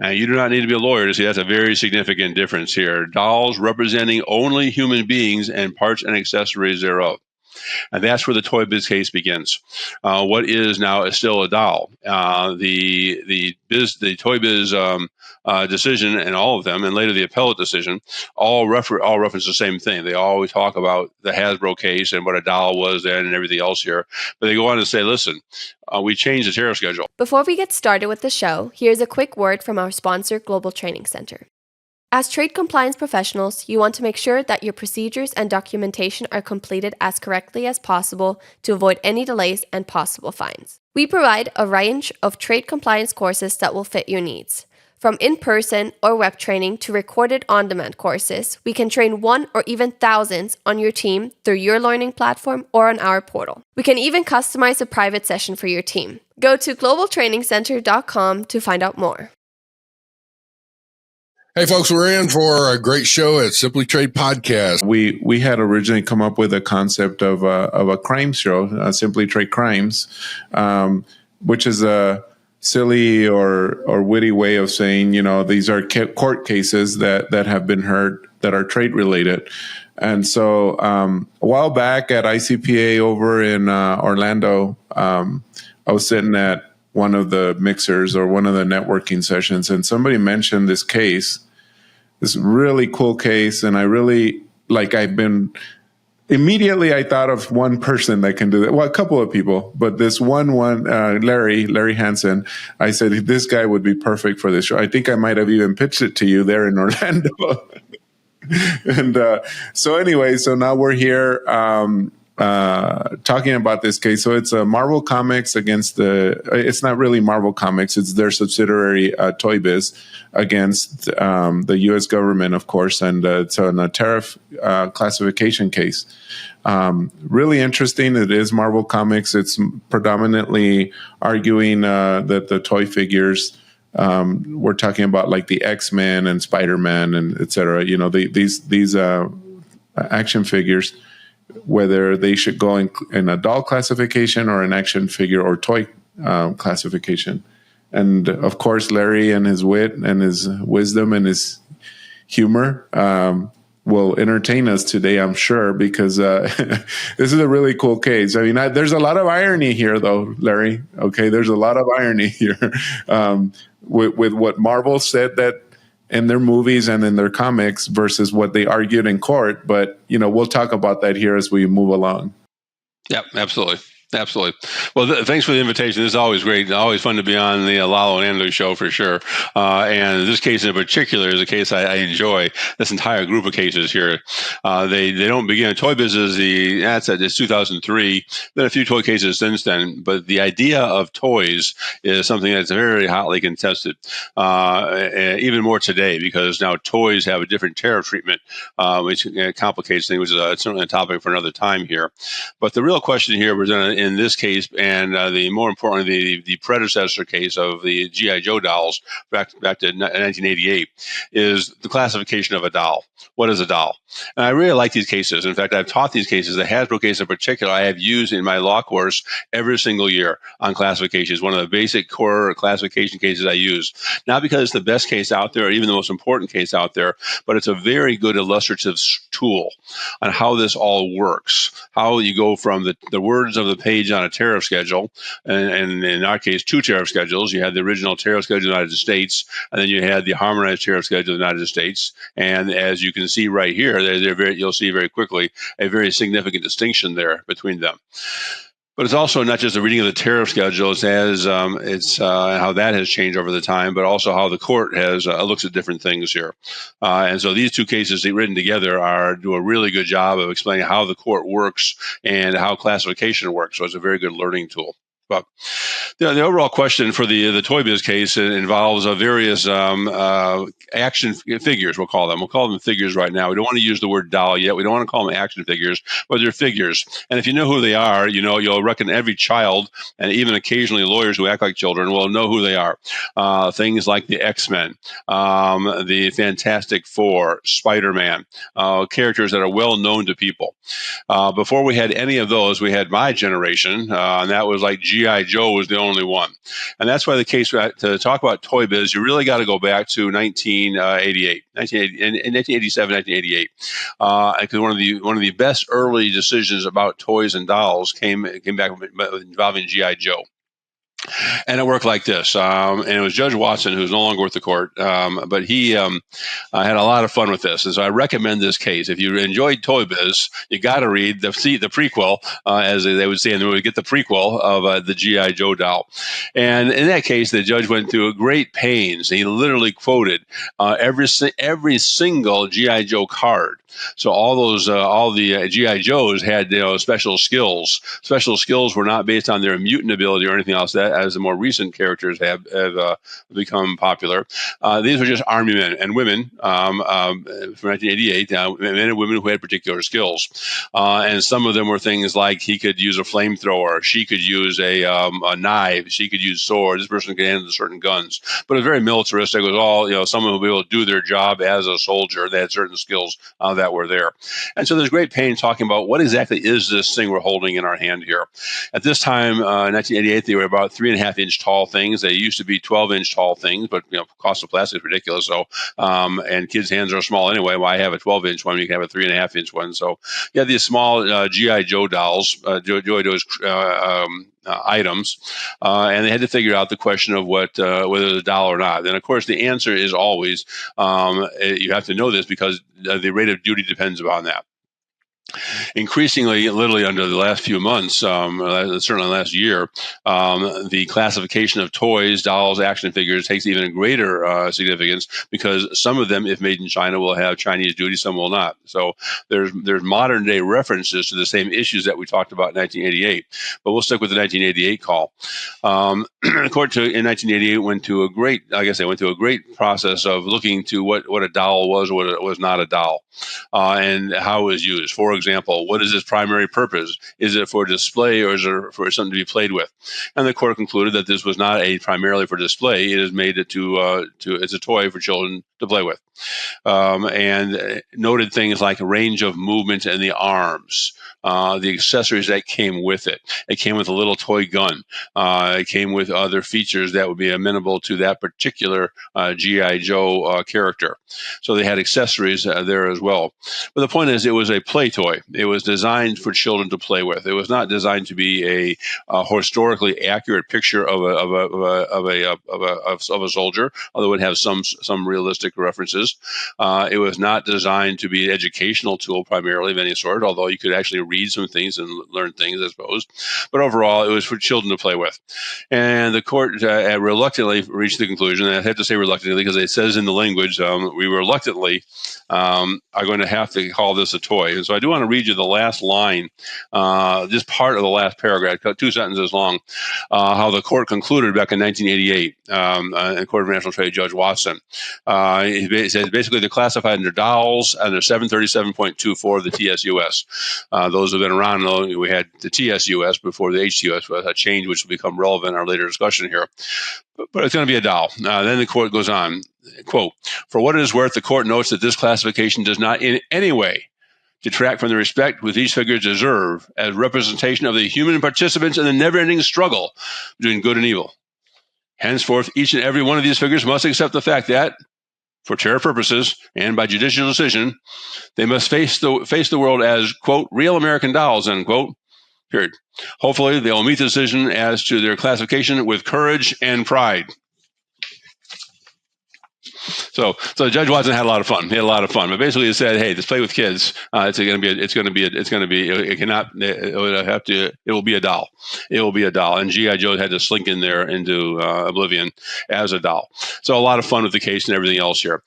You do not need to be a lawyer to see that's a very significant difference here. Dolls representing only human beings and parts and accessories thereof. And that's where the Toy Biz case begins. What is now still a doll? The Toy Biz decision, and all of them, and later the appellate decision, all reference the same thing. They always talk about the Hasbro case and what a doll was then and everything else here. But they go on to say, listen, we changed the tariff schedule. Before we get started with the show, here's a quick word from our sponsor, Global Training Center. As trade compliance professionals, you want to make sure that your procedures and documentation are completed as correctly as possible to avoid any delays and possible fines. We provide a range of trade compliance courses that will fit your needs. From in-person or web training to recorded on-demand courses, we can train one or even thousands on your team through your learning platform or on our portal. We can even customize a private session for your team. Go to globaltrainingcenter.com to find out more. Hey, folks, we're in for a great show at Simply Trade Podcast. We had originally come up with a concept of a crime show, Simply Trade Crimes, which is a silly or witty way of saying, these are court cases that have been heard that are trade related. And so a while back at ICPA over in Orlando, I was sitting at one of the mixers or one of the networking sessions, and somebody mentioned this case, this really cool case. And I really, immediately I thought of one person that can do that. Well, a couple of people, but this one, Larry Hanson, I said, this guy would be perfect for this show. I think I might have even pitched it to you there in Orlando. And so now we're here talking about this case. So it's a Marvel Comics against it's not really Marvel Comics, it's their subsidiary Toy Biz against the U.S. government, of course, and it's on a tariff classification case. Really interesting. It is Marvel Comics. It's predominantly arguing that the toy figures, we're talking about like the X-Men and Spider-Man and et cetera, these action figures, whether they should go in a doll classification or an action figure or toy classification. And of course, Larry and his wit and his wisdom and his humor will entertain us today, I'm sure, because this is a really cool case. I mean, there's a lot of irony here, though, Larry. Okay, there's a lot of irony here with what Marvel said that in their movies and in their comics versus what they argued in court. But, we'll talk about that here as we move along. Yeah, absolutely. Absolutely. Well, thanks for the invitation. This is always great. Always fun to be on the Lalo and Andrew show for sure. And this case in particular is a case I enjoy. This entire group of cases here. They don't begin. Toy Biz is it's 2003. Been a few toy cases since then, but the idea of toys is something that's very hotly contested. Even more today, because now toys have a different tariff treatment, which complicates things, which is certainly a topic for another time here. But the real question here was in this case, and more importantly, the predecessor case of the G.I. Joe dolls back to 1988, is the classification of a doll. What is a doll? And I really like these cases. In fact, I've taught these cases. The Hasbro case in particular, I have used in my law course every single year on classifications. One of the basic core classification cases I use. Not because it's the best case out there or even the most important case out there, but it's a very good illustrative tool on how this all works. How you go from the words of the page on a tariff schedule, and in our case, two tariff schedules. You had the original tariff schedule of the United States, and then you had the harmonized tariff schedule of the United States. And as you can see right here, you'll see very quickly a very significant distinction there between them. But it's also not just the reading of the tariff schedule, it's how that has changed over the time, but also how the court has looks at different things here. And so these two cases written together do a really good job of explaining how the court works and how classification works. So it's a very good learning tool. But the overall question for the Toy Biz case involves various action figures, we'll call them. We'll call them figures right now. We don't want to use the word doll yet. We don't want to call them action figures, but they're figures. And if you know who they are, you'll reckon every child, and even occasionally lawyers who act like children, will know who they are. Things like the X-Men, the Fantastic Four, Spider-Man, characters that are well known to people. Before we had any of those, we had my generation, and that was like G.I. Joe was the only one. And that's why the case to talk about Toy Biz, you really got to go back to 1988, 1987, 1988. Because one of the best early decisions about toys and dolls came back involving G.I. Joe. And it worked like this. And it was Judge Watson, who's no longer with the court, but he had a lot of fun with this. And so I recommend this case. If you enjoyed Toy Biz, you got to read the prequel, as they would say in the movie, get the prequel of the G.I. Joe doll. And in that case, the judge went through great pains. He literally quoted every single G.I. Joe card. So all the G.I. Joes had special skills. Special skills were not based on their mutant ability or anything else, that as the more recent characters have become popular. These were just army men and women from 1988, men and women who had particular skills. And some of them were things like he could use a flamethrower, she could use a knife, she could use swords, this person could handle certain guns. But it was very militaristic. It was all, someone would be able to do their job as a soldier. They had certain skills that were there. And so there's great pain talking about what exactly is this thing we're holding in our hand here. At this time, 1988, they were about 3.5-inch tall things. They used to be 12-inch tall things, but cost of plastic is ridiculous. So, and kids' hands are small anyway. Why have a 12-inch one? You can have a 3.5-inch one. So, you have these small G.I. Joe dolls, Joe's items, and they had to figure out the question of whether it's a doll or not. And of course, the answer is always you have to know this because the rate of duty depends upon that. Increasingly, literally under the last few months, certainly last year, the classification of toys, dolls, action figures takes even greater significance because some of them, if made in China, will have Chinese duty, some will not. So there's modern day references to the same issues that we talked about in 1988. But we'll stick with the 1988 call. The court in 1988 went through a great process of looking to what a doll was or what was not a doll, and how it was used. For example, what is its primary purpose? Is it for display or is it for something to be played with? And the court concluded that this was not primarily for display. It is made it's a toy for children to play with, and noted things like a range of movement in the arms, the accessories that came with it. It came with a little toy gun. It came with other features that would be amenable to that particular G.I. Joe character. So they had accessories there as well. But the point is, it was a play toy. It was designed for children to play with. It was not designed to be a historically accurate picture of a soldier, although it would have some realistic references. It was not designed to be an educational tool primarily of any sort, although you could actually read some things and learn things, I suppose. But overall, it was for children to play with. And the court reluctantly reached the conclusion, and I have to say reluctantly because it says in the language, we reluctantly are going to have to call this a toy. And so I do want to read you the last line, just part of the last paragraph, 2 sentences long, how the court concluded back in 1988 in the Court of International Trade, Judge Watson. He says basically they're classified under dolls under 737.24 of the TSUS. Those have been around. We had the TSUS before the HTUS, a change which will become relevant in our later discussion here. But it's going to be a doll. Then the court goes on, quote, "For what it is worth, the court notes that this classification does not in any way detract from the respect which these figures deserve as representation of the human participants in the never-ending struggle between good and evil. Henceforth, each and every one of these figures must accept the fact that, for Tariff purposes and by judicial decision, they must face the world as, quote, real American dolls, end quote, period. Hopefully, they will meet the decision as to their classification with courage and pride." So Judge Watson had a lot of fun. He had a lot of fun, but basically he said, "Hey, just play with kids. It will be a doll. It will be a doll." And G.I. Joe had to slink in there into oblivion as a doll. So a lot of fun with the case and everything else here.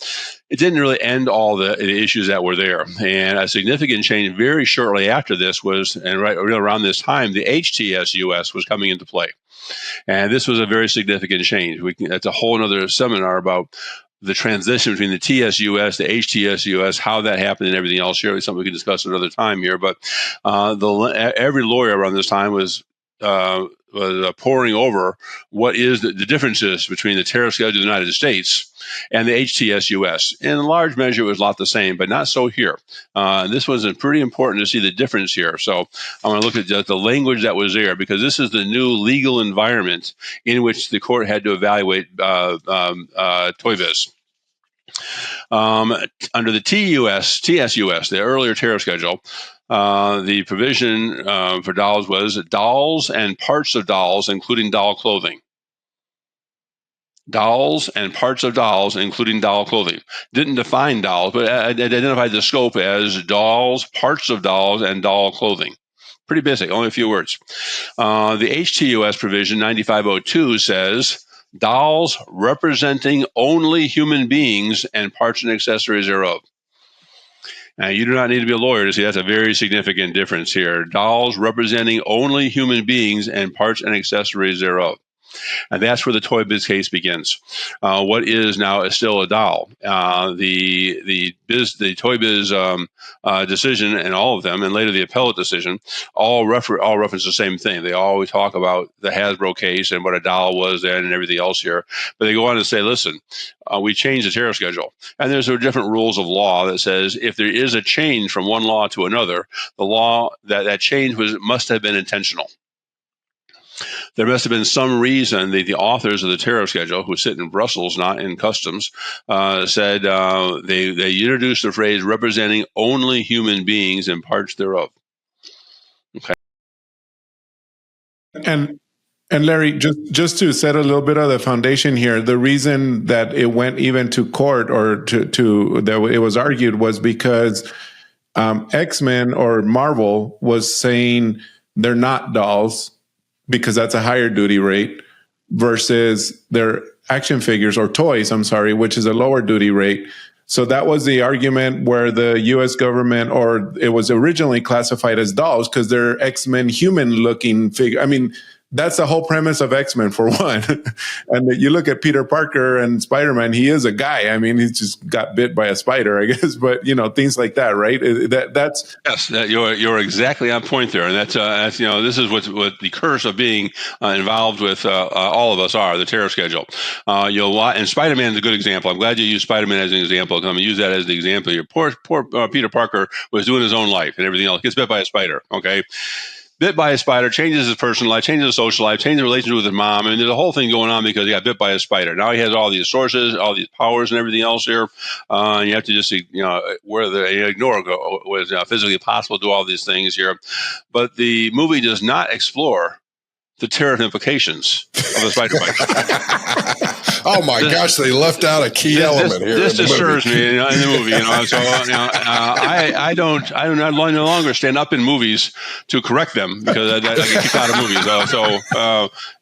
It didn't really end all the issues that were there, and a significant change very shortly after this was, and right around this time, the HTSUS was coming into play, and this was a very significant change. That's a whole other seminar about the transition between the TSUS, the HTSUS, how that happened and everything else here. It's something we can discuss another time here. But every lawyer around this time was poring over what is the differences between the tariff schedule of the United States and the HTS-US. In large measure, it was a lot the same, but not so here. This was pretty important to see the difference here. So I want to look at the language that was there, because this is the new legal environment in which the court had to evaluate toy biz. Under the TSUS, the earlier tariff schedule, the provision for dolls was dolls and parts of dolls, including doll clothing. Dolls and parts of dolls, including doll clothing. Didn't define dolls, but it identified the scope as dolls, parts of dolls, and doll clothing. Pretty basic, only a few words. The HTUS provision 9502 says dolls representing only human beings and parts and accessories thereof. Now, you do not need to be a lawyer to see that's a very significant difference here. Dolls representing only human beings and parts and accessories thereof. And that's where the Toy Biz case begins. What is now still a doll? The Toy Biz decision, and all of them, and later the appellate decision, all reference the same thing. They always talk about the Hasbro case and what a doll was then and everything else here. But they go on to say, listen, we changed the tariff schedule. And there's different rules of law that says if there is a change from one law to another, the law that change must have been intentional. There must have been some reason that the authors of the tariff schedule, who sit in Brussels, not in customs, said they introduced the phrase representing only human beings and parts thereof. Okay. And Larry, just to set a little bit of the foundation here, the reason that it went even to court, or to that it was argued, was because X-Men or Marvel was saying they're not dolls, because that's a higher duty rate, versus their action figures or toys, which is a lower duty rate. So that was the argument where the U.S. government, or it was originally classified as dolls because they're X-Men human looking figure. I mean, that's the whole premise of X-Men, for one. And you look at Peter Parker and Spider-Man, he is a guy. I mean, he just got bit by a spider, I guess, but things like that, right? That's yes, you're exactly on point there, and that's this is what the curse of being involved with all of us are, the tariff schedule. And Spider-Man is a good example. I'm glad you used Spider-Man as an example. I'm going to use that as the example here. Poor Peter Parker was doing his own life and everything else. Gets bit by a spider. Okay. Bit by a spider, changes his personal life, changes his social life, changes the relationship with his mom. I mean, there's a whole thing going on because he got bit by a spider. Now he has all these sources, all these powers and everything else here. And you have to just, ignore what is physically possible to do all these things here. But the movie does not explore the tariff implications of the spider bite. Oh my gosh, they left out a key element here. This disturbs me in the movie. So I no longer stand up in movies to correct them, because I get kicked out of movies.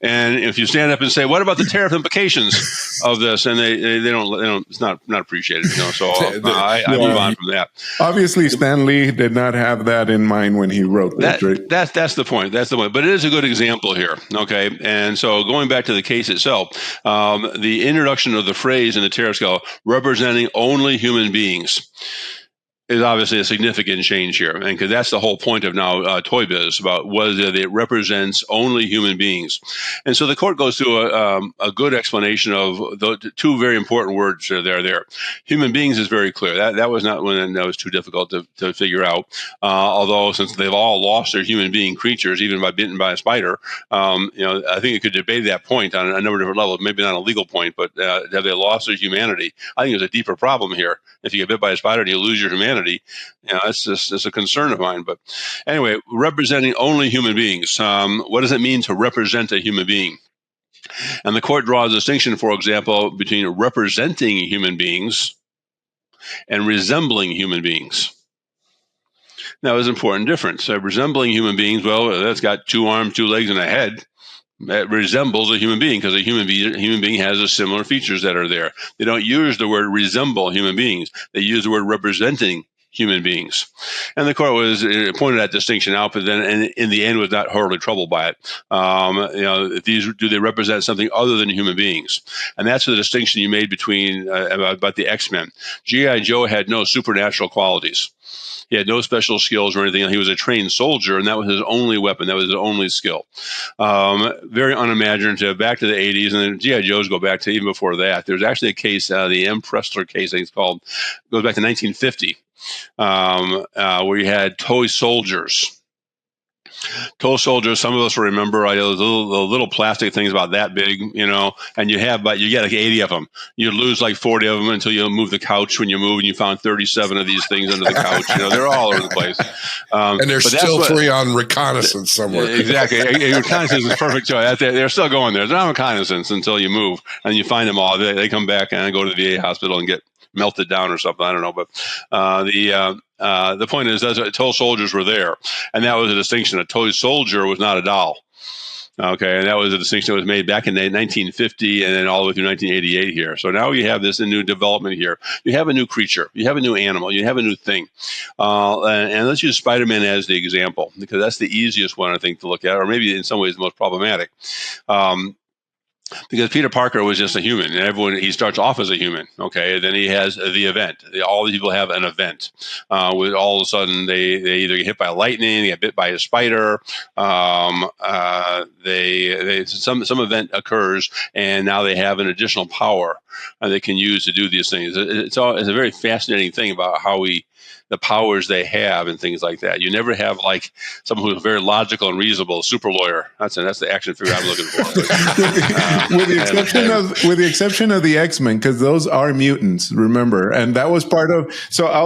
And if you stand up and say, "What about the tariff implications of this?" and they don't, it's not appreciated. So I move on from that. Obviously, Stan Lee did not have that in mind when he wrote this. Right? That's the point. That's the point. But it is a good example here. Okay, and so going back to the case itself, the introduction of the phrase in the tariff scale representing only human beings is obviously a significant change here, and because that's the whole point of now Toy Biz, about whether it represents only human beings. And so the court goes through a good explanation of the two very important words that are there. Human beings is very clear. That was not one that was too difficult to figure out. Although since they've all lost their human being creatures, even by bitten by a spider, I think you could debate that point on a number of different levels. Maybe not a legal point, but have they lost their humanity? I think there's a deeper problem here. If you get bit by a spider and you lose your humanity, it's a concern of mine. But anyway, representing only human beings. What does it mean to represent a human being? And the court draws a distinction, for example, between representing human beings and resembling human beings. Now, there's an important difference. Resembling human beings, well, that's got 2 arms, 2 legs, and a head. That resembles a human being, because a human being has the similar features that are there. They don't use the word resemble human beings. They use the word representing human beings. And the court was pointed that distinction out, but then in the end was not horribly troubled by it. Do they represent something other than human beings? And that's the distinction you made between about the X-Men. G.I. Joe had no supernatural qualities. He had no special skills or anything. He was a trained soldier, and that was his only weapon. That was his only skill. Very unimaginative. Back to the 80s, and then G.I. Joes go back to even before that. There's actually a case, the M. Pressler case, I think it's called, goes back to 1950, where you had toy soldiers. Toy soldiers, some of us will remember, those little plastic things about that big, and you get like 80 of them. You lose like 40 of them until you move the couch when you move, and you found 37 of these things under the couch. They're all over the place. And they're still free on reconnaissance somewhere. Exactly. Reconnaissance is perfect choice. They're still going there. They're not reconnaissance until you move, and you find them all. They come back and go to the VA hospital and get melted down or something. I don't know, but the point is that toy soldiers were there, and that was a distinction. A toy soldier was not a doll. Okay, and that was a distinction that was made back in 1950 and then all the way through 1988 here. So now you have this new development here. You have a new creature. You have a new animal. You have a new thing. And let's use Spider-Man as the example, because that's the easiest one, I think, to look at, or maybe in some ways the most problematic. Because Peter Parker was just a human, and he starts off as a human. Okay, then he has the event. All the people have an event. With all of a sudden, they either get hit by lightning, they get bit by a spider. Some event occurs, and now they have an additional power they can use to do these things. It's a very fascinating thing about the powers they have and things like that. You never have like someone who's very logical and reasonable, a super lawyer. That's the action figure I'm looking for. With the exception of the X-Men, because those are mutants, remember, and that was part of. So I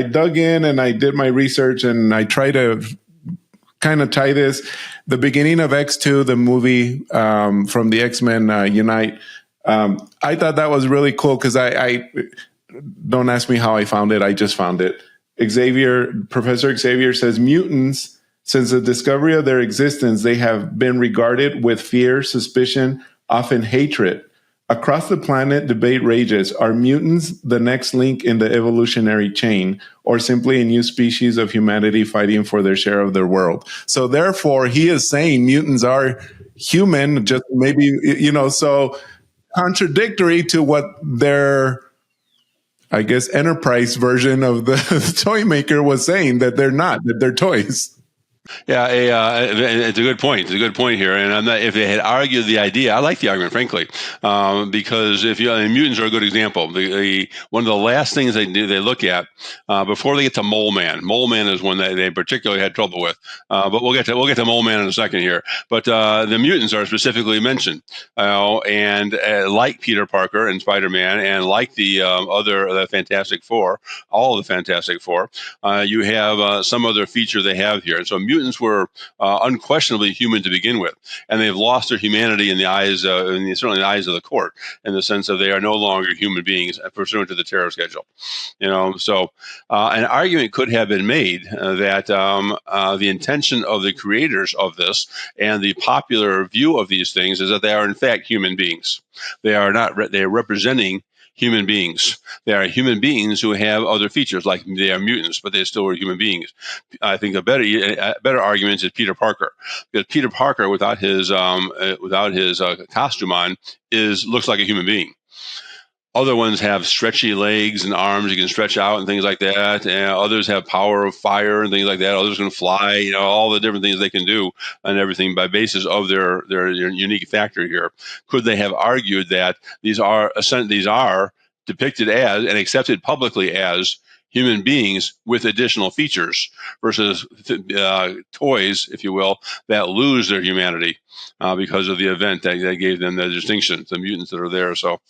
dug in and I did my research and I try to kind of tie this. The beginning of X2, the movie from the X-Men Unite. I thought that was really cool because I don't ask me how I found it. I just found it. Professor Xavier says mutants, since the discovery of their existence, they have been regarded with fear, suspicion, often hatred. Across the planet, debate rages. Are mutants the next link in the evolutionary chain, or simply a new species of humanity fighting for their share of their world? So therefore, he is saying mutants are human, just maybe, so contradictory to what their, I guess, enterprise version of the toy maker was saying, that they're not, that they're toys. Yeah, it's a good point. It's a good point here. And if they had argued the idea, I like the argument, frankly, because mutants are a good example. One of the last things they look at before they get to Mole Man. Mole Man is one that they particularly had trouble with. But we'll get to Mole Man in a second here. But the mutants are specifically mentioned, and like Peter Parker and Spider-Man, and like the Fantastic Four, all of the Fantastic Four, you have some other feature they have here. And so mutants were unquestionably human to begin with, and they've lost their humanity in the eyes, certainly in the eyes of the court, in the sense of they are no longer human beings pursuant to the Tariff schedule. So an argument could have been made that the intention of the creators of this and the popular view of these things is that they are in fact human beings. They are not. They are representing human beings. They are human beings who have other features, like they are mutants, but they still are human beings. I think a better argument is Peter Parker, because Peter Parker, without his costume on, looks like a human being. Other ones have stretchy legs and arms you can stretch out and things like that. And others have power of fire and things like that. Others can fly, all the different things they can do and everything by basis of their unique factor here. Could they have argued that these are depicted as and accepted publicly as human beings with additional features versus toys, if you will, that lose their humanity because of the event that gave them the distinctions, the mutants that are there. So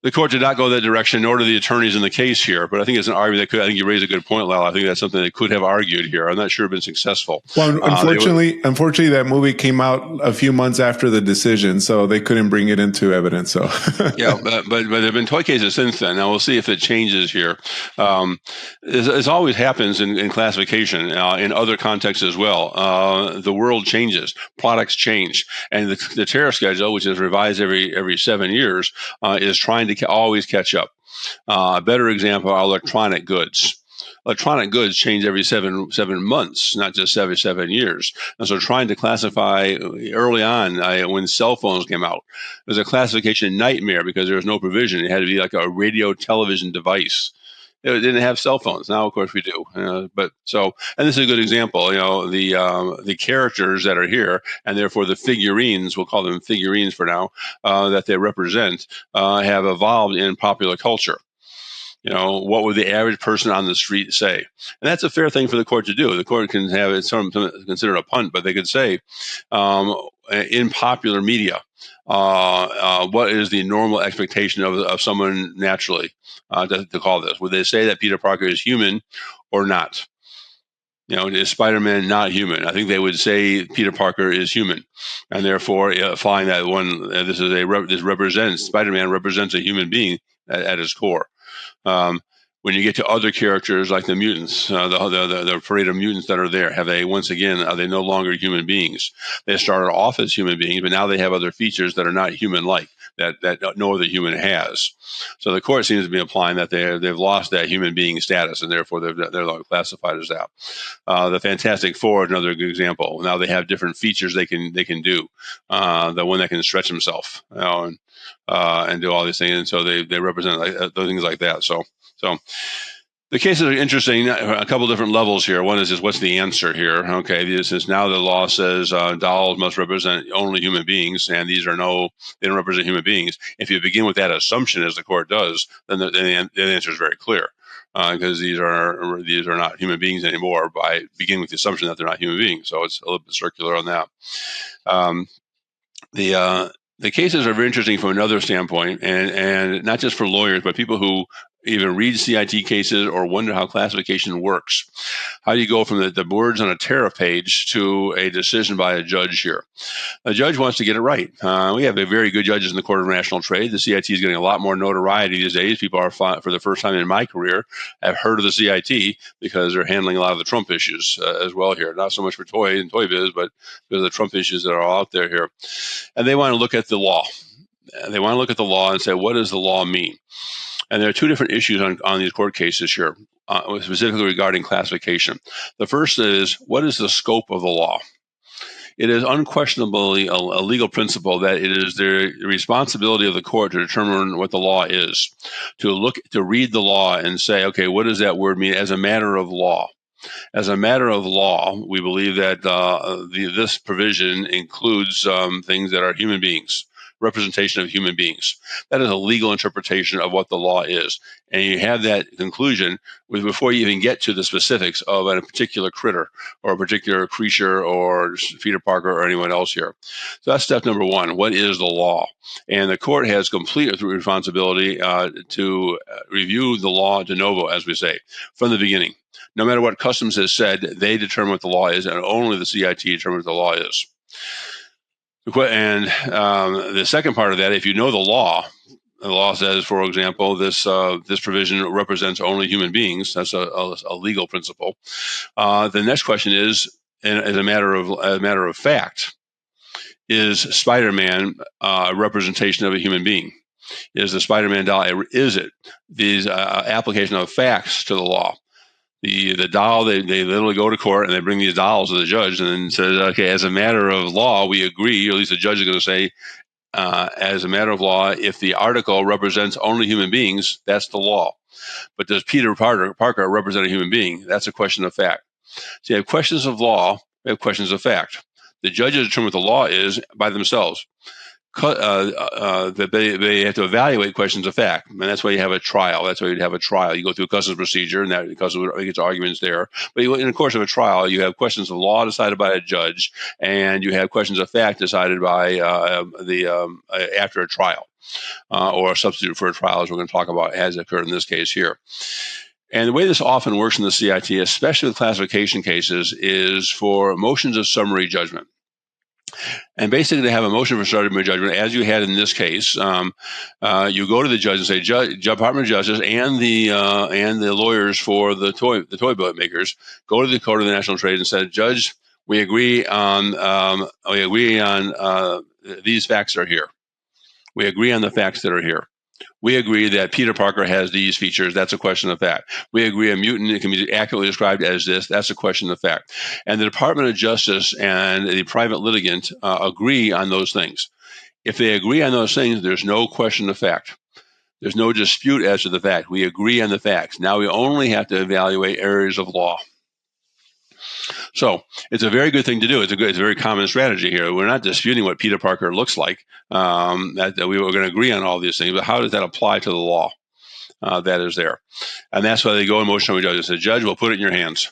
the court did not go that direction, nor did the attorneys in the case here. But I think it's an argument I think you raise a good point, Lyle. I think that's something they could have argued here. I'm not sure it's been successful. Well, unfortunately, that movie came out a few months after the decision, so they couldn't bring it into evidence. So yeah, but there have been toy cases since then. Now we'll see if it changes here. As always happens in classification, in other contexts as well, the world changes, products change, and the tariff schedule, which is revised every 7 years, is trying to to always catch up. A better example are electronic goods. Electronic goods change every seven months, not just every 7 years. And so trying to classify early on, when cell phones came out, it was a classification nightmare because there was no provision. It had to be like a radio television device. It didn't have cell phones. Now, of course, we do. And this is a good example. The characters that are here, and therefore the figurines, we'll call them figurines for now, that they represent, have evolved in popular culture. What would the average person on the street say? And that's a fair thing for the court to do. The court can have it considered a punt, but they could say, in popular media, what is the normal expectation of someone naturally to call this? Would they say that Peter Parker is human or not? Is Spider-Man not human? I think they would say Peter Parker is human, and therefore applying that one, Spider-Man represents a human being at his core. When you get to other characters like the mutants, the parade of mutants that are there, are they no longer human beings? They started off as human beings, but now they have other features that are not human-like, that no other human has. So the court seems to be implying that they've lost that human being status, and therefore they're classified as that. The Fantastic Four is another good example. Now they have different features they can do. The one that can stretch himself, and do all these things, and so they represent things like that. So the cases are interesting. A couple different levels here. One is just what's the answer here? Okay, this is now the law says dolls must represent only human beings, and they don't represent human beings. If you begin with that assumption, as the court does, then the answer is very clear, because these are not human beings anymore by beginning with the assumption that they're not human beings. So it's a little bit circular on that. The cases are very interesting from another standpoint, and not just for lawyers, but people who even read CIT cases or wonder how classification works. How do you go from the words on a tariff page to a decision by a judge here? A judge wants to get it right. We have very good judges in the Court of International Trade. The CIT is getting a lot more notoriety these days. People are, for the first time in my career, have heard of the CIT because they're handling a lot of the Trump issues as well here. Not so much for toy biz, but for the Trump issues that are all out there here. And they want to look at the law. They want to look at the law and say, what does the law mean? And there are two different issues on these court cases here, specifically regarding classification. The first is, what is the scope of the law? It is unquestionably a legal principle that it is the responsibility of the court to determine what the law is, to read the law and say, okay, what does that word mean as a matter of law? As a matter of law, we believe that this provision includes things that are human beings, representation of human beings. That is a legal interpretation of what the law is. And you have that conclusion before you even get to the specifics of a particular critter or a particular creature or Peter Parker or anyone else here. So that's step number one. What is the law? And the court has complete responsibility to review the law de novo, as we say, from the beginning. No matter what Customs has said, they determine what the law is, and only the CIT determines what the law is. And the second part of that, if you know the law says, for example, this provision represents only human beings. That's a legal principle. The next question is, as a matter of fact, is Spider-Man a representation of a human being? Is the Spider-Man doll? Is it these application of facts to the law? The doll, they literally go to court and they bring these dolls to the judge and then says, okay, as a matter of law, we agree, or at least the judge is going to say, as a matter of law, if the article represents only human beings, that's the law. But does Peter Parker represent a human being? That's a question of fact. So you have questions of law, we have questions of fact. The judges determine what the law is by themselves. That they have to evaluate questions of fact, and that's why you have a trial. That's why you'd have a trial. You go through a customs procedure, and that customs gets arguments there. But in the course of a trial, you have questions of law decided by a judge, and you have questions of fact decided by after a trial, or a substitute for a trial, as we're going to talk about, has occurred in this case here. And the way this often works in the CIT, especially with classification cases, is for motions of summary judgment. And basically, they have a motion for summary judgment, as you had in this case. You go to the judge and say, Department of Justice and the lawyers for the toy boat makers go to the Court of the National Trade and said, Judge, we agree on these facts are here. We agree on the facts that are here. We agree that Peter Parker has these features. That's a question of fact. We agree a mutant can be accurately described as this. That's a question of fact. And the Department of Justice and the private litigant agree on those things. If they agree on those things, there's no question of fact. There's no dispute as to the fact. We agree on the facts. Now we only have to evaluate areas of law. So it's a very good thing to do. It's a very common strategy here. We're not disputing what Peter Parker looks like. That we were going to agree on all these things, but how does that apply to the law that is there? And that's why they go in motion summary judgment. The judge will put it in your hands.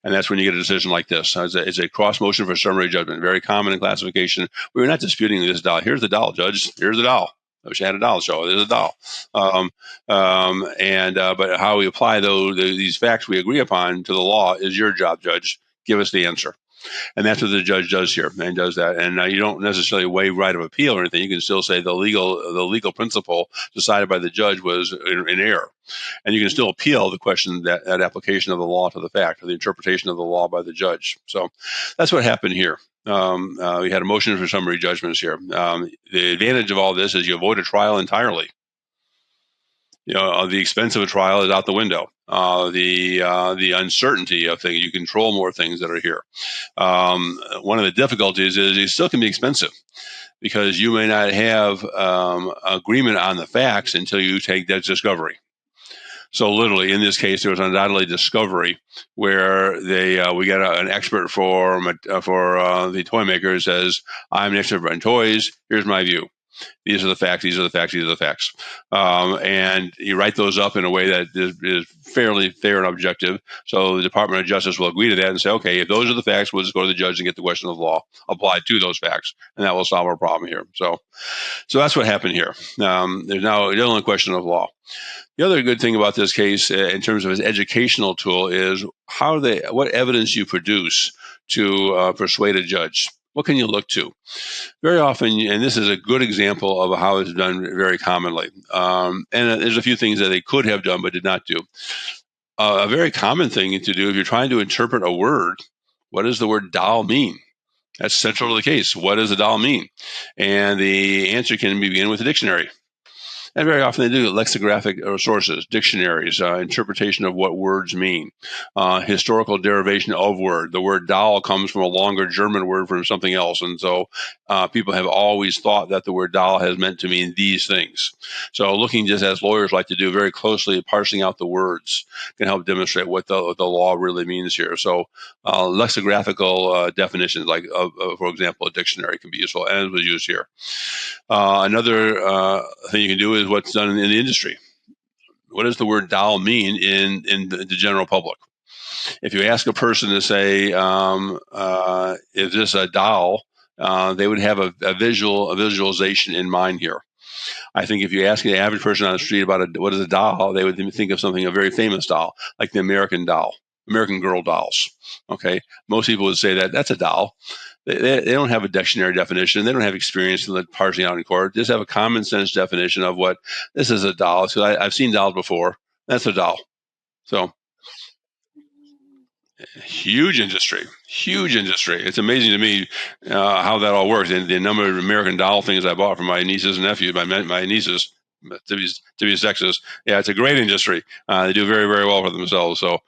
And that's when you get a decision like this. It's a cross motion for summary judgment. Very common in classification. We're not disputing this doll. Here's the doll, judge. Here's the doll. I wish I had a doll show. There's a doll. But how we apply these facts we agree upon to the law is your job, judge. Give us the answer. And that's what the judge does here, and does that. And you don't necessarily waive right of appeal or anything. You can still say the legal principle decided by the judge was in error. And you can still appeal the question that application of the law to the fact, or the interpretation of the law by the judge. So that's what happened here. We had a motion for summary judgments here. The advantage of all this is you avoid a trial entirely. The expense of a trial is out the window. The uncertainty of things, you control more things that are here. One of the difficulties is it still can be expensive because you may not have agreement on the facts until you take that discovery. So literally, in this case, there was undoubtedly discovery where we got an expert for the toy maker who says, "I'm an expert in toys. Here's my view. These are the facts. These are the facts. These are the facts." And you write those up in a way that is fairly fair and objective. So the Department of Justice will agree to that and say, okay, if those are the facts, we'll just go to the judge and get the question of law applied to those facts, and that will solve our problem here. So that's what happened here. There's now a only question of law. The other good thing about this case, in terms of its educational tool, is what evidence you produce to persuade a judge. What can you look to? Very often, and this is a good example of how it's done very commonly, and there's a few things that they could have done but did not do. A very common thing to do if you're trying to interpret a word, what does the word doll mean? That's central to the case. What does a doll mean? And the answer can begin with a dictionary. And very often they do lexicographic sources, dictionaries, interpretation of what words mean, historical derivation of word. The word doll comes from a longer German word from something else. And so people have always thought that the word doll has meant to mean these things. So looking, just as lawyers like to do, very closely parsing out the words can help demonstrate what the law really means here. So lexicographical definitions, like, for example, a dictionary can be useful, and it was used here. Another thing you can do is what's done in the industry. What does the word doll mean in the general public? If you ask a person to say, is this a doll, they would have a visualization in mind here. I think if you ask the average person on the street about what is a doll, they would think of something, a very famous doll, like the American doll, American Girl dolls. Okay, most people would say that that's a doll. They don't have a dictionary definition. They don't have experience in parsing out in court. They just have a common sense definition of what this is a doll. So I've seen dolls before. That's a doll. So huge industry. It's amazing to me how that all works. And the number of American Doll things I bought from my nieces and nephews, my nieces, to be sexist. Yeah, it's a great industry. They do very, very well for themselves. So,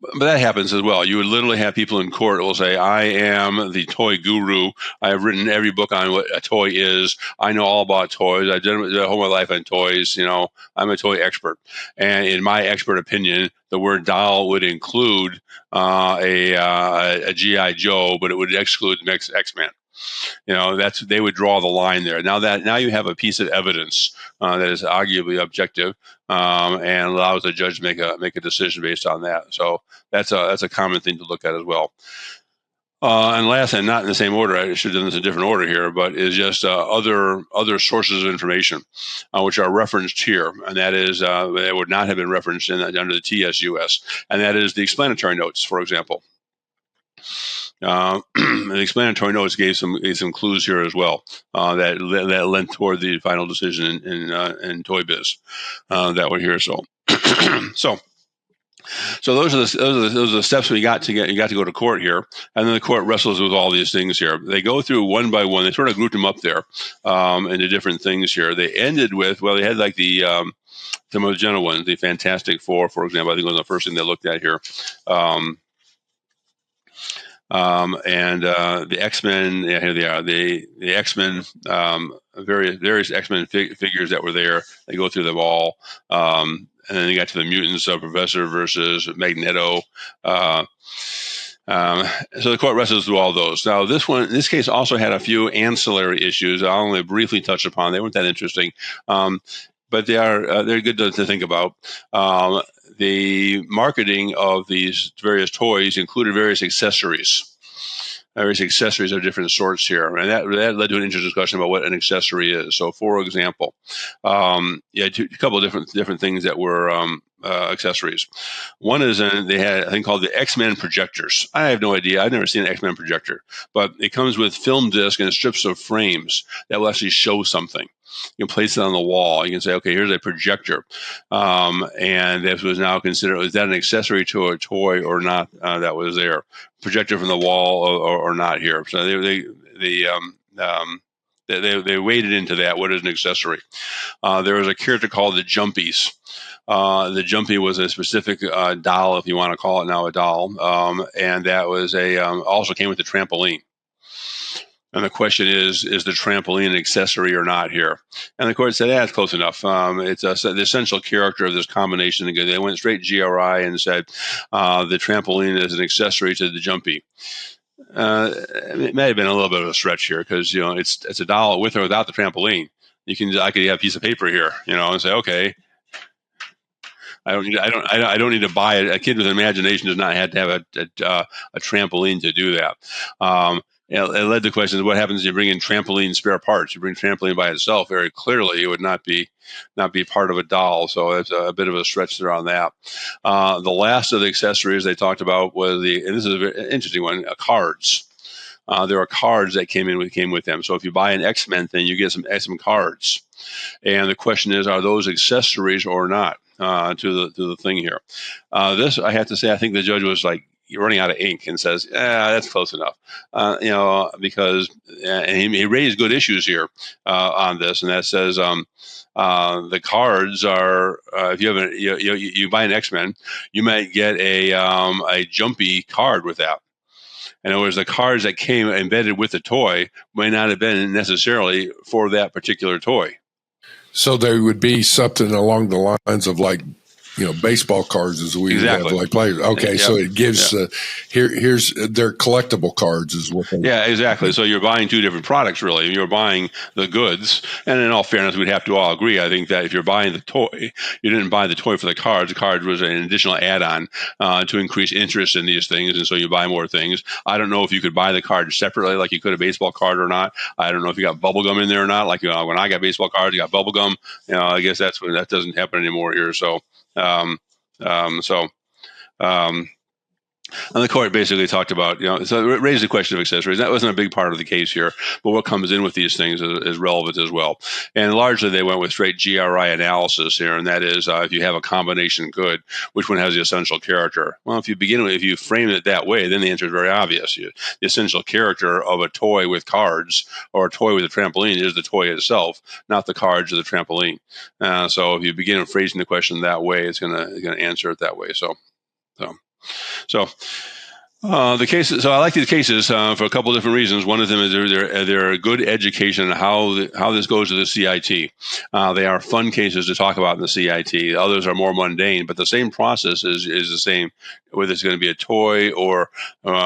but that happens as well. You would literally have people in court who will say, I am the toy guru. I have written every book on what a toy is. I know all about toys. I did all my life on toys. I'm a toy expert. And in my expert opinion, the word doll would include a G.I. Joe, but it would exclude the X-Men. They would draw the line there. Now you have a piece of evidence that is arguably objective and allows the judge to make a decision based on that. So that's a common thing to look at as well. And last, and not in the same order, I should have done this in a different order here, but is just other sources of information which are referenced here, and that is they would not have been referenced under the TSUS, and that is the explanatory notes, for example. The explanatory notes gave some clues here as well that lent toward the final decision in Toy Biz that we're here. So So those are the steps we got to get. You got to go to court here, and then the court wrestles with all these things here. They go through one by one. They sort of grouped them up there into different things here. They ended with they had like some of the general ones, the Fantastic Four, for example. I think was the first thing they looked at here. And the X-Men, yeah, here they are. The X-Men, various X-Men figures that were there. They go through them all, and then they got to the mutants, Professor versus Magneto. So the court wrestles through all those. Now this case also had a few ancillary issues. I'll only briefly touch upon. They weren't that interesting, but they're good to think about. The marketing of these various toys included various accessories of different sorts here, and that led to an interesting discussion about what an accessory is. So, for example, a couple of different things that were accessories. One is they had a thing called the X-Men projectors. I have no idea. I've never seen an X-Men projector, but it comes with film disc and strips of frames that will actually show something. You can place it on the wall. You can say, okay, here's a projector. And this was now considered, was that an accessory to a toy or not that was there? Projector from the wall or not here. So they waded into that. What is an accessory? There was a character called the Jumpies. The Jumpy was a specific doll, if you want to call it now a doll. And that was also came with the trampoline. And the question is the trampoline an accessory or not here? And the court said, it's close enough. It's the essential character of this combination. They went straight GRI and said the trampoline is an accessory to the Jumpy. It may have been a little bit of a stretch here because it's a doll with or without the trampoline. I could have a piece of paper here, and say, okay, I don't need to buy it. A kid with an imagination does not have to have a trampoline to do that. It led to questions: what happens if you bring in trampoline spare parts? You bring trampoline by itself, very clearly it would not be part of a doll. So it's a bit of a stretch there on that. The last of the accessories they talked about was and this is a very interesting one, cards. There are cards that came with them. So if you buy an X-Men thing, you get some cards. And the question is, are those accessories or not to the thing here? This, I have to say, I think the judge was like, you're running out of ink and says, that's close enough, because and he raised good issues here on this, and that says the cards are if you have you buy an X-Men, you might get a Jumpy card with that. In other words, the cards that came embedded with the toy may not have been necessarily for that particular toy. So there would be something along the lines of like, baseball cards as we exactly. have like players. Okay, yep. So it gives here's their collectible cards is what they exactly. So you're buying two different products really. You're buying the goods, and in all fairness, we'd have to all agree. I think that if you're buying the toy, you didn't buy the toy for the cards. The card was an additional add-on to increase interest in these things, and so you buy more things. I don't know if you could buy the card separately, like you could a baseball card or not. I don't know if you got bubble gum in there or not. Like when I got baseball cards, you got bubble gum. I guess that doesn't happen anymore here. So. And the court basically talked about, so it raised the question of accessories. That wasn't a big part of the case here, but what comes in with these things is relevant as well. And largely they went with straight GRI analysis here, and that is if you have a combination good, which one has the essential character? Well, if you frame it that way, then the answer is very obvious. The essential character of a toy with cards or a toy with a trampoline is the toy itself, not the cards or the trampoline. So if you begin phrasing the question that way, it's going to answer it that way. So the cases. So I like these cases for a couple of different reasons. One of them is they're a good education on how this goes to the CIT. They are fun cases to talk about in the CIT. Others are more mundane, but the same process is the same, whether it's going to be a toy or,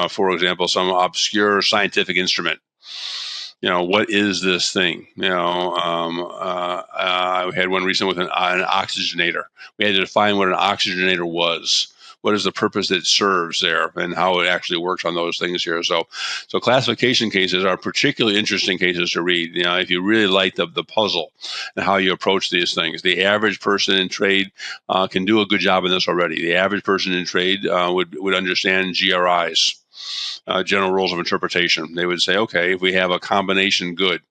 for example, some obscure scientific instrument. What is this thing? I had one recently with an oxygenator. We had to define what an oxygenator was. What is the purpose it serves there, and how it actually works on those things here. So classification cases are particularly interesting cases to read. If you really like the puzzle and how you approach these things, the average person in trade can do a good job in this already. The average person in trade would understand GRIs, general rules of interpretation. They would say, okay, if we have a combination good,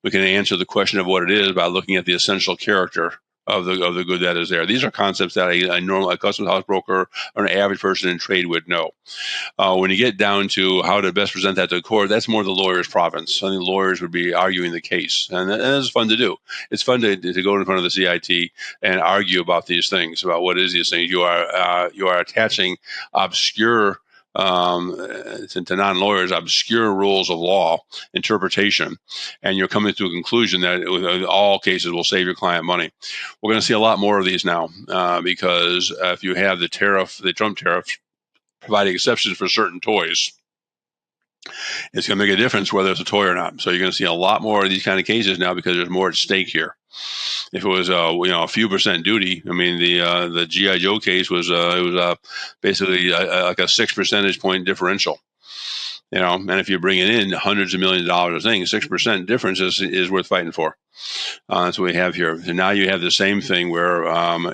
we can answer the question of what it is by looking at the essential character of the good that is there. These are concepts that a custom house broker or an average person in trade would know. When you get down to how to best present that to the court, that's more the lawyer's province. I think lawyers would be arguing the case, and it's fun to do. It's fun to go in front of the CIT and argue about these things, about what is these things. You are attaching obscure to non-lawyers, obscure rules of law interpretation, and you're coming to a conclusion that in all cases will save your client money. We're going to see a lot more of these now because if you have the Trump tariff, providing exceptions for certain toys, it's going to make a difference whether it's a toy or not. So you're going to see a lot more of these kind of cases now because there's more at stake here. If it was a few percent duty, I mean the GI Joe case was basically like a 6 percentage point differential. And if you're bringing in hundreds of millions of dollars of things, 6% difference is worth fighting for. That's what we have here. So now you have the same thing where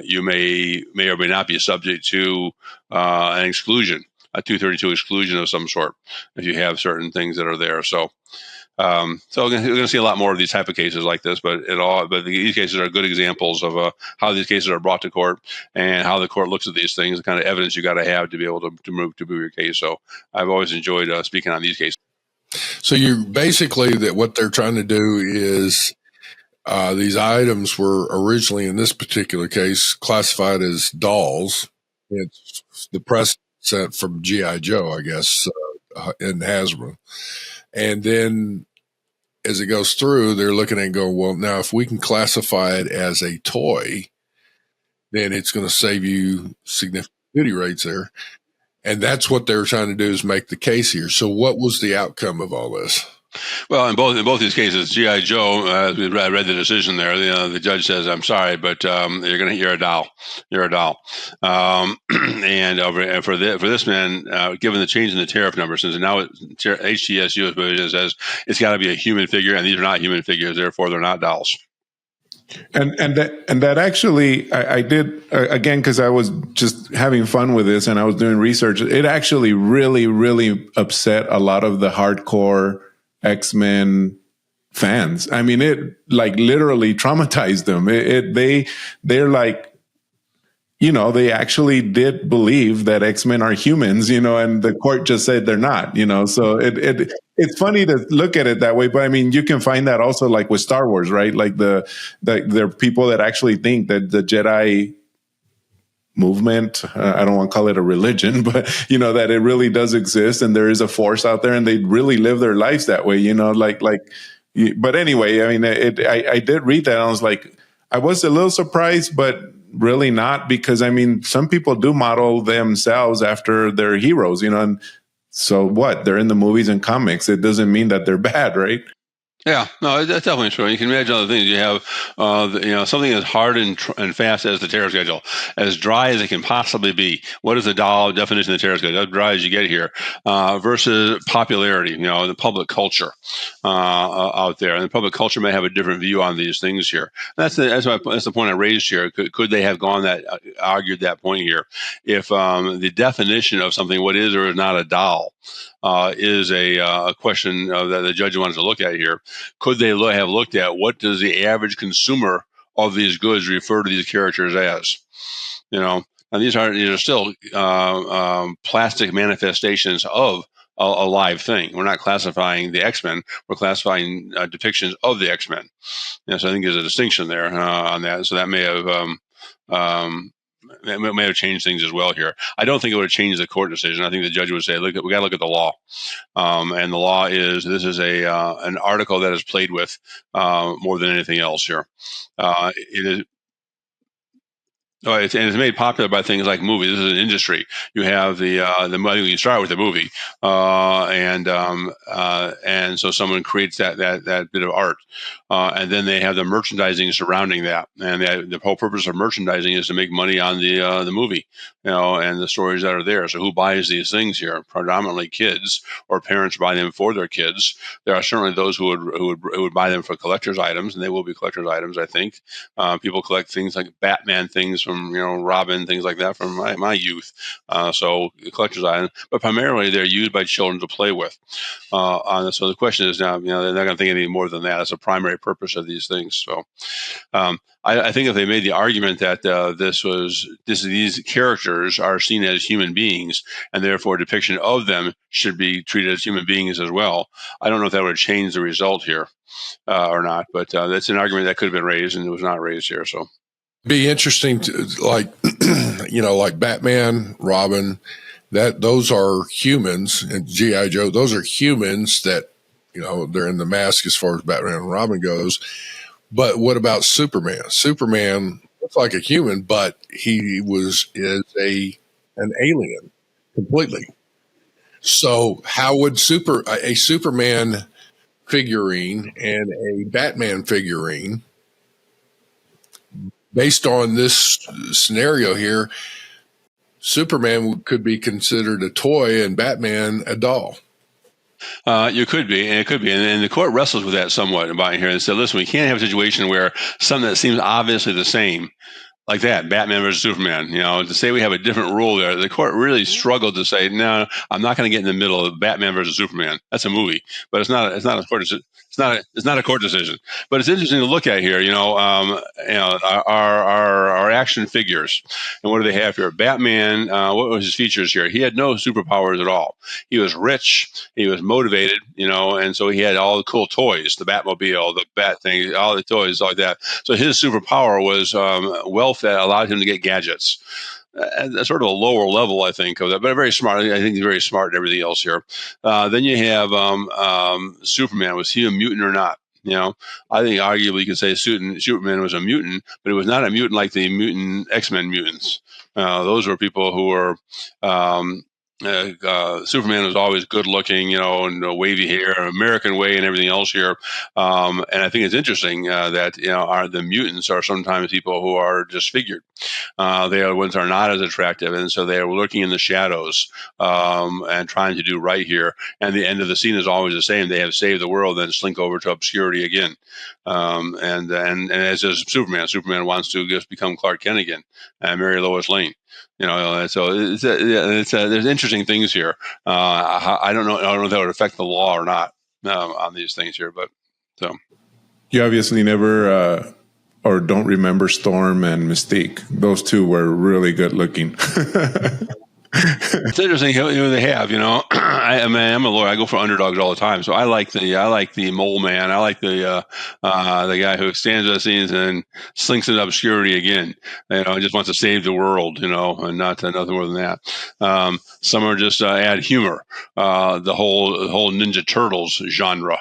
you may or may not be subject to an exclusion, a 232 exclusion of some sort, if you have certain things that are there. So we're going to see a lot more of these type of cases like this, but these cases are good examples of how these cases are brought to court and how the court looks at these things, the kind of evidence you got to have to be able to move your case. So I've always enjoyed speaking on these cases. So you basically that what they're trying to do is these items were originally in this particular case classified as dolls. It's the precedent from GI Joe, I guess, in Hasbro, and then as it goes through, they're looking at it and going, well, now if we can classify it as a toy, then it's going to save you significant duty rates there. And that's what they're trying to do is make the case here. So what was the outcome of all this? Well, in both these cases, GI Joe, I read the decision there. The judge says, "I'm sorry, but you're a doll. You're a doll." And for this man, given the change in the tariff number, since now HTSU says it's got to be a human figure, and these are not human figures, therefore they're not dolls. And that actually, I did again because I was just having fun with this and I was doing research. It actually really, really upset a lot of the hardcore X-Men fans. I mean, it like literally traumatized them. They're like, they actually did believe that X-Men are humans, and the court just said they're not, so it's funny to look at it that way. But I mean, you can find that also like with Star Wars, right? Like there are people that actually think that the Jedi movement, I don't want to call it a religion, but that it really does exist and there is a force out there and they really live their lives that way, but anyway, I mean, I did read that and I was like, I was a little surprised, but really not, because I mean, some people do model themselves after their heroes, and so what? They're in the movies and comics. It doesn't mean that they're bad, right? Yeah, no, that's definitely true. You can imagine other things. You have, something as hard and fast as the tariff schedule, as dry as it can possibly be. What is the dollar definition of the tariff schedule? As dry as you get here, versus popularity. The public culture out there, and the public culture may have a different view on these things here. That's the point I raised here. Could they have argued that point here? If the definition of something, what is or is not a doll, is a question that the judge wanted to look at here. Could they have looked at what does the average consumer of these goods refer to these characters as? And these are still plastic manifestations of a live thing. We're not classifying the X-Men. We're classifying depictions of the X-Men. So I think there's a distinction there on that. So that may have changed things as well here. I don't think it would have changed the court decision. I think the judge would say, "Look, we got to look at the law," and the law is this is an article that is played with more than anything else here. It is. And it's made popular by things like movies. This is an industry. You have the money. You start with the movie, and so someone creates that bit of art, and then they have the merchandising surrounding that. And the whole purpose of merchandising is to make money on the movie, and the stories that are there. So who buys these things here? Predominantly kids or parents buy them for their kids. There are certainly those who would buy them for collector's items, and they will be collector's items. I think people collect things like Batman things from Robin, things like that from my youth. So collector's items, but primarily they're used by children to play with. So the question is now, they're not going to think any more than that. That's a primary purpose of these things. So I think if they made the argument that these characters are seen as human beings and therefore a depiction of them should be treated as human beings as well, I don't know if that would change the result here or not. But that's an argument that could have been raised and it was not raised here. So be interesting to like Batman, Robin, that those are humans, and G.I. Joe, those are humans that they're in the mask as far as Batman and Robin goes. But what about Superman? Superman looks like a human, but he is an alien completely. So how would a Superman figurine and a Batman figurine, based on this scenario here, Superman could be considered a toy and Batman a doll? You could be, and it could be. And the court wrestles with that somewhat about here and said, listen, we can't have a situation where something that seems obviously the same, like that, Batman versus Superman, to say we have a different rule there. The court really struggled to say, no, I'm not going to get in the middle of Batman versus Superman. That's a movie, but it's not a court decision. It's not a court decision. But it's interesting to look at here. Our action figures, and what do they have here? Batman. What was his features here? He had no superpowers at all. He was rich. He was motivated. And so he had all the cool toys, the Batmobile, the Bat thing, all the toys like that. So his superpower was wealth that allowed him to get gadgets. That's sort of a lower level, I think, of that, but very smart. I think he's very smart and everything else here. Then you have Superman. Was he a mutant or not? I think arguably you could say Superman was a mutant, but it was not a mutant like the mutant X-Men mutants. Those were people who were Superman was always good looking, and wavy hair, American way, and everything else here. And I think it's interesting that the mutants are sometimes people who are disfigured. They are the ones that are not as attractive, and so they are lurking in the shadows and trying to do right here. And the end of the scene is always the same. They have saved the world, then slink over to obscurity again. And as is Superman. Superman wants to just become Clark Kent again and marry Lois Lane. So there's interesting things here. I don't know if that would affect the law or not on these things here, but so. You obviously never or don't remember Storm and Mystique. Those two were really good looking. It's interesting who they have. I'm a lawyer. I go for underdogs all the time. So I like the mole man. I like the guy who stands at the scenes and slinks into obscurity again. Just wants to save the world. And nothing more than that. Some are just add humor. The whole Ninja Turtles genre.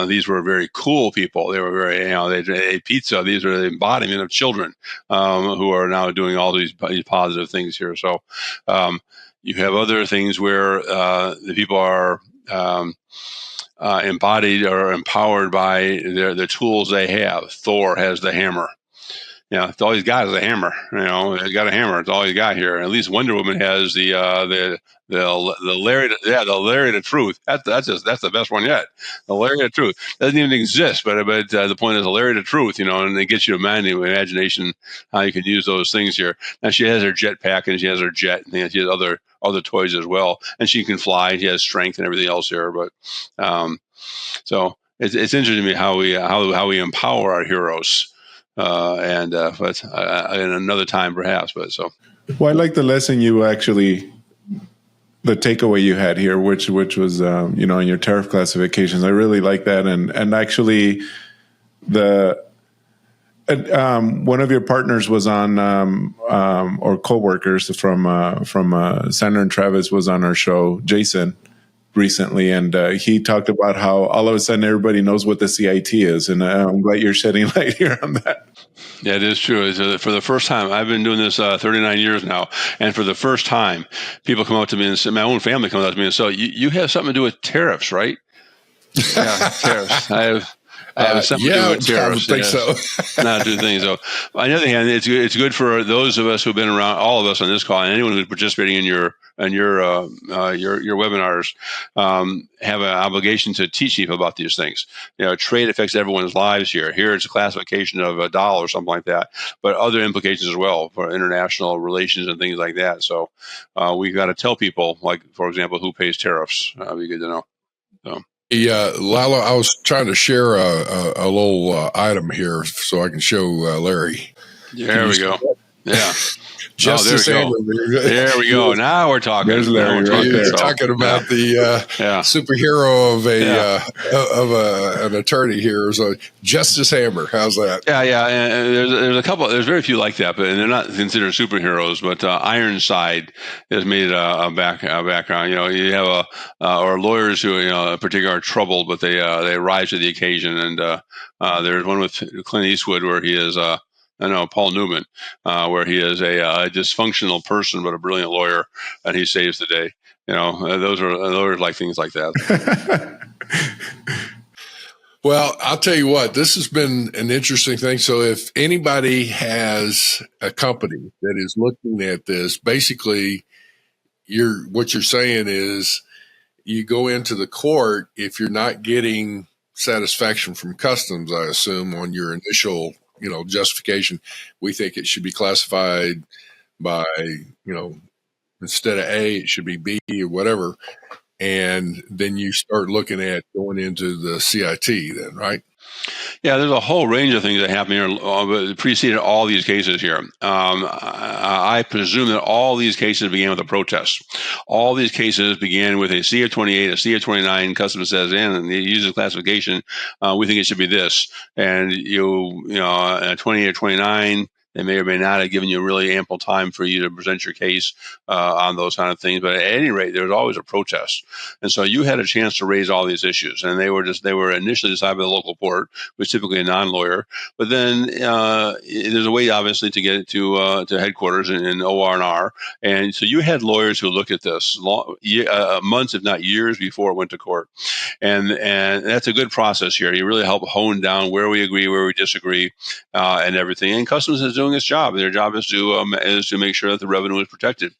These were very cool people. They were very they ate pizza. These are the embodiment of children who are now doing all these positive things here. So. You have other things where the people are embodied or empowered by the tools they have. Thor has the hammer. It's all he's got is a hammer. He's got a hammer. It's all he's got here. At least Wonder Woman has the lariat. Yeah, the lariat of truth. That's the best one yet. The lariat of truth doesn't even exist, but the point is the lariat of truth. And it gets you imagination how you can use those things here. Now she has her jetpack and she has her jet, and she has other toys as well, and she can fly. She has strength and everything else here. But so it's interesting to me how we empower our heroes. But in another time perhaps. But so. Well, I like the lesson you actually, the takeaway you had here, which was in your tariff classifications. I really like that, and actually, one of your partners was on, or coworkers from Sandra and Travis was on our show, Jason, recently, and he talked about how all of a sudden everybody knows what the CIT is, and I'm glad you're shedding light here on that. Yeah, it is true. For the first time, I've been doing this 39 years now, and for the first time, people come up to me and say, my own family comes up to me and say, you have something to do with tariffs, right? Yeah, tariffs. Something to do with I would tariffs. think so. Not two things. So, on the other hand, it's good for those of us who've been around, all of us on this call, and anyone who's participating in your webinars, have an obligation to teach people about these things. Trade affects everyone's lives here. Here, it's a classification of a dollar or something like that, but other implications as well for international relations and things like that. So, we've got to tell people, like, for example, who pays tariffs. Be good to know. So. Yeah, Lalo, I was trying to share a little item here so I can show Larry. There we go. Yeah. Justice Hammer. There we go. Now we're talking. There's Larry right there. You're talking about the superhero of an attorney here. So Justice Hammer. How's that? Yeah. And there's a couple. There's very few like that, but they're not considered superheroes. But Ironside has made a background. You have or lawyers who particularly are troubled, but they rise to the occasion. And there's one with Clint Eastwood where he is. Paul Newman, where he is a dysfunctional person but a brilliant lawyer, and he saves the day. Those are like things like that. Well, I'll tell you what, this has been an interesting thing. So if anybody has a company that is looking at this, basically what you're saying is you go into the court if you're not getting satisfaction from customs, I assume, on your initial justification. We think it should be classified by, instead of A, it should be B or whatever. And then you start looking at going into the CIT then, right? Yeah, there's a whole range of things that happen here preceded all these cases here. I presume that all these cases began with a protest. All these cases began with a C of 28, a C of 29. Customs says, and they use the classification. We think it should be this. And a 28 or 29. They may or may not have given you really ample time for you to present your case on those kind of things. But at any rate, there was always a protest. And so you had a chance to raise all these issues. And they were initially decided by the local court, which is typically a non-lawyer. But then there's a way, obviously, to get it to headquarters in OR&R. And so you had lawyers who looked at this months, if not years, before it went to court. And that's a good process here. You really help hone down where we agree, where we disagree, and everything. And Customs is doing its job. Their job is to make sure that the revenue is protected,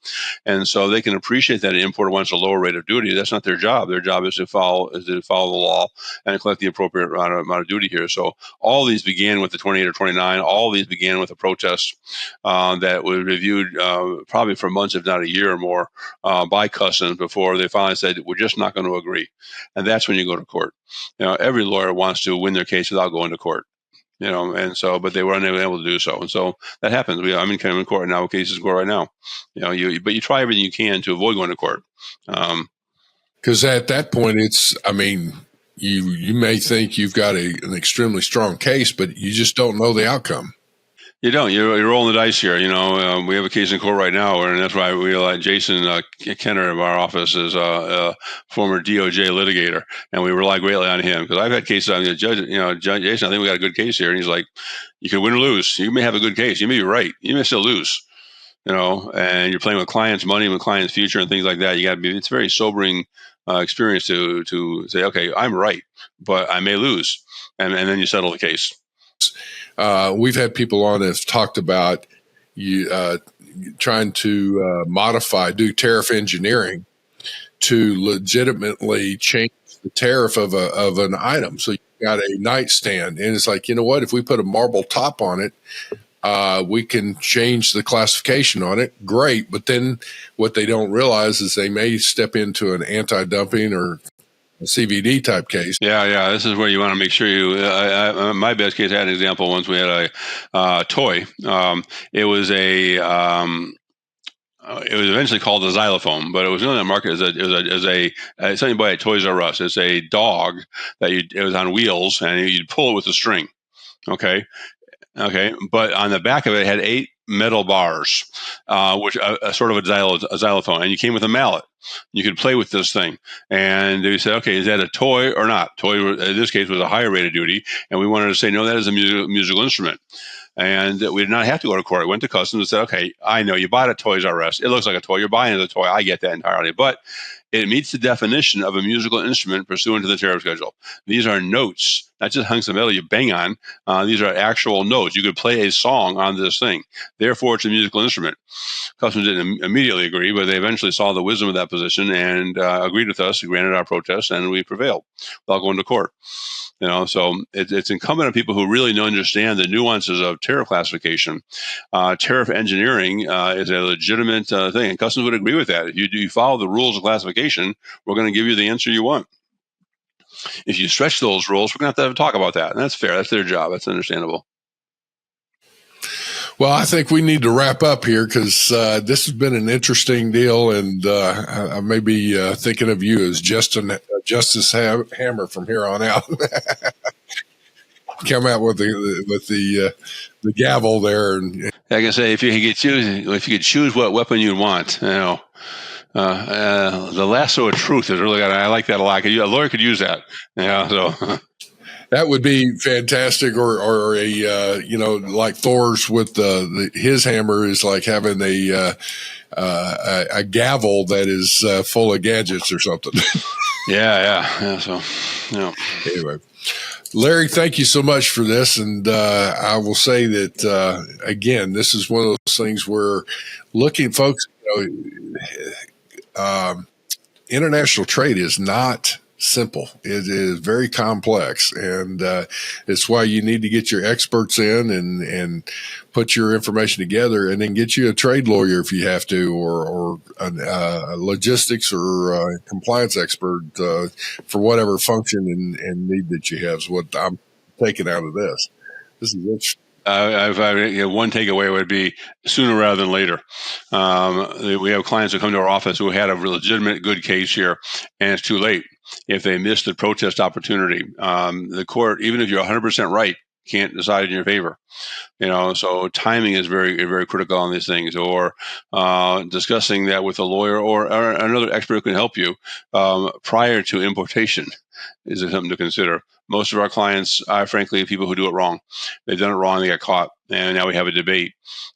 and so they can appreciate that an importer wants a lower rate of duty. That's not their job. Their job is to follow the law and collect the appropriate amount of duty here. So all these began with the 28 or 29. All these began with a protest that was reviewed probably for months, if not a year or more, by Customs before they finally said, we're just not going to agree. And that's when you go to court. Every lawyer wants to win their case without going to court. And so, but they were unable to do so, and so that happens. I'm in court now. Cases in court right now. But you try everything you can to avoid going to court. Because at that point, you may think you've got an extremely strong case, but you just don't know the outcome. You don't. You're rolling the dice here. We have a case in court right now, and that's why we like Jason Kenner of our office is a former DOJ litigator, and we rely greatly on him because I've had cases on the judge. Judge Jason, I think we got a good case here, and he's like, you can win or lose. You may have a good case. You may be right. You may still lose. And you're playing with clients' money, with clients' future, and things like that. You got to be. It's a very sobering experience to say, okay, I'm right, but I may lose, and then you settle the case. We've had people on that have talked about you trying to do tariff engineering to legitimately change the tariff of an item. So you got a nightstand, and it's like, what? If we put a marble top on it, we can change the classification on it. Great, but then what they don't realize is they may step into an anti-dumping or a CVD type case. Yeah. This is where you want to make sure my best case, I had an example once. We had a toy. It was it was eventually called a xylophone, but it was in the market as something by Toys R Us. It's a dog that it was on wheels, and you'd pull it with a string. Okay. But on the back of it had 8 metal bars, which sort of a xylophone, and you came with a mallet. You could play with this thing, and they said, "Okay, is that a toy or not?" Toy, in this case, was a higher rate of duty, and we wanted to say, "No, that is a musical instrument." And we did not have to go to court. I went to Customs and said, "Okay, I know you bought it at Toys R Us. It looks like a toy. You're buying it as a toy. I get that entirely, but it meets the definition of a musical instrument pursuant to the tariff schedule. These are notes not just hunks of metal you bang on. These are actual notes. You could play a song on this thing. Therefore, it's a musical instrument. Customers didn't immediately agree, but they eventually saw the wisdom of that position and agreed with us, granted our protest, and we prevailed without going to court. So it's incumbent on people who really understand the nuances of tariff classification. Tariff engineering is a legitimate thing, and customers would agree with that. If you follow the rules of classification, we're going to give you the answer you want. If you stretch those rules, we're going to have to talk about that, and that's fair. That's their job. That's understandable. Well, I think we need to wrap up here because this has been an interesting deal, and I may be thinking of you as Justice Hammer from here on out. Come out with the gavel there, and like I say, if you could choose what weapon you'd want, the lasso of truth is really good. I like that a lot. A lawyer could use that. So. That would be fantastic, or a like Thor's with his hammer is like having a gavel that is full of gadgets or something. Yeah. So, Anyway, Larry, thank you so much for this, and I will say that again, this is one of those things where looking, folks. International trade is not simple. It is very complex, and it's why you need to get your experts in and put your information together, and then get you a trade lawyer if you have to, or a logistics or compliance expert for whatever function and need that you have. Is what I'm taking out of this. This is interesting. One takeaway would be sooner rather than later. We have clients who come to our office who had a legitimate good case here, and it's too late. If they miss the protest opportunity, the court, even if you're 100% right, can't decide in your favor. So timing is very, very critical on these things, or discussing that with a lawyer or another expert who can help you prior to importation is something to consider. Most of our clients are, frankly, people who do it wrong. They've done it wrong, they got caught, and now we have a debate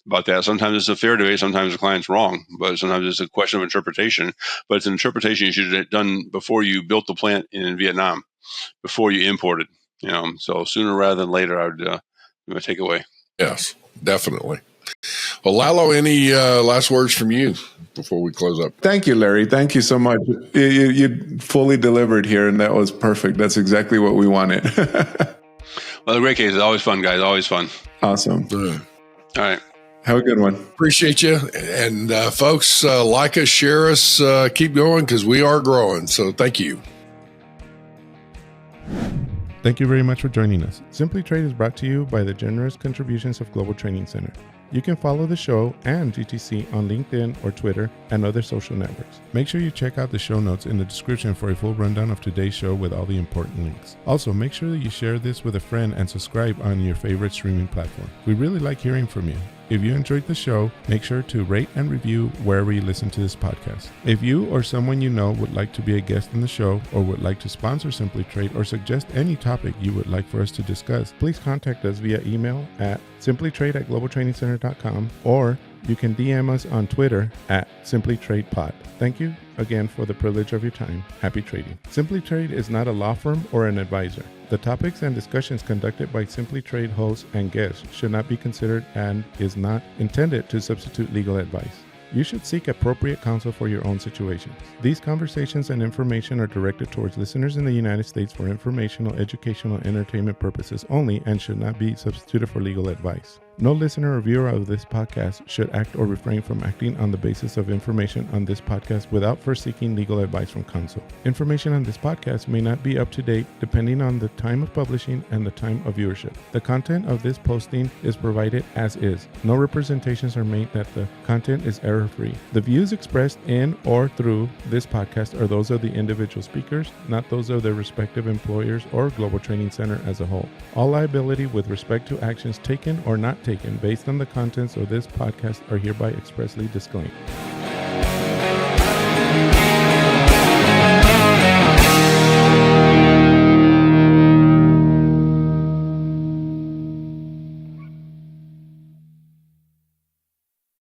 about that. Sometimes it's a fair debate, sometimes the client's wrong, but sometimes it's a question of interpretation. But it's an interpretation you should have done before you built the plant in Vietnam, before you imported. So sooner rather than later, I would take away. Yes, definitely. Well, Lalo, any last words from you before we close up? Thank you, Larry. Thank you so much. You fully delivered here, and that was perfect. That's exactly what we wanted. Well, the great case is always fun, guys. Always fun. Awesome. All right. Have a good one. Appreciate you. And folks, like us, share us, keep going because we are growing. So thank you. Thank you very much for joining us. Simply Trade is brought to you by the generous contributions of Global Training Center. You can follow the show and GTC on LinkedIn or Twitter and other social networks. Make sure you check out the show notes in the description for a full rundown of today's show with all the important links. Also, make sure that you share this with a friend and subscribe on your favorite streaming platform. We really like hearing from you. If you enjoyed the show, make sure to rate and review wherever you listen to this podcast. If you or someone you know would like to be a guest on the show, or would like to sponsor Simply Trade, or suggest any topic you would like for us to discuss, please contact us via email at simplytrade@globaltrainingcenter.com, or you can DM us on Twitter at simplytradepod. Thank you again for the privilege of your time. Happy trading. Simply Trade is not a law firm or an advisor. The topics and discussions conducted by Simply Trade hosts and guests should not be considered and is not intended to substitute legal advice. You should seek appropriate counsel for your own situations. These conversations and information are directed towards listeners in the United States for informational, educational, and entertainment purposes only and should not be substituted for legal advice. No listener or viewer of this podcast should act or refrain from acting on the basis of information on this podcast without first seeking legal advice from counsel. Information on this podcast may not be up to date depending on the time of publishing and the time of viewership. The content of this posting is provided as is. No representations are made that the content is error-free. The views expressed in or through this podcast are those of the individual speakers, not those of their respective employers or Global Training Center as a whole. All liability with respect to actions taken or not taken based on the contents of this podcast are hereby expressly disclaimed.